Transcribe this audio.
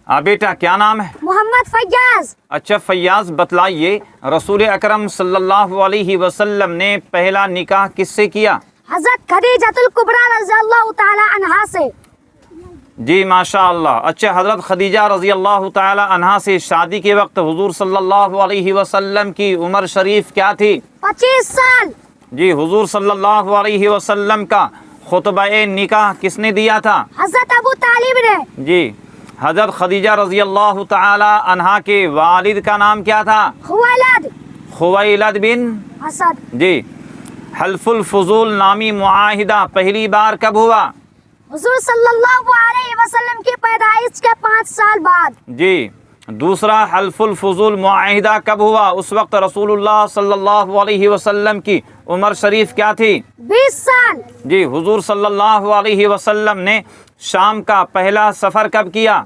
بیٹا کیا نام ہے؟ محمد فیاض۔ اچھا فیاض، بتلائیے رسول اکرم صلی اللہ علیہ وسلم نے پہلا نکاح کس سے کیا؟ حضرت خدیجۃ الکبریٰ رضی اللہ تعالی عنہا سے۔ جی ماشاء اللہ۔ اچھا حضرت خدیجہ رضی اللہ تعالی عنہا سے شادی کے وقت حضور صلی اللہ علیہ وسلم کی عمر شریف کیا تھی؟ 25 سال۔ جی حضور صلی اللہ علیہ وسلم کا خطبہ نکاح کس نے دیا تھا؟ حضرت ابو طالب نے۔ جی حضرت خدیجہ رضی اللہ تعالی عنہا کے والد کا نام کیا تھا؟ خویلد۔ خویلد بن اسد۔ جی حلف الفضول نامی معاہدہ پہلی بار کب ہوا؟ حضور صلی اللہ علیہ وسلم کی پیدائش کے 5 سال بعد۔ جی دوسرا حلف الفضول معاہدہ کب ہوا؟ اس وقت رسول اللہ صلی اللہ علیہ وسلم کی عمر شریف کیا تھی؟ 20 سال۔ جی حضور صلی اللہ علیہ وسلم نے شام کا پہلا سفر کب کیا؟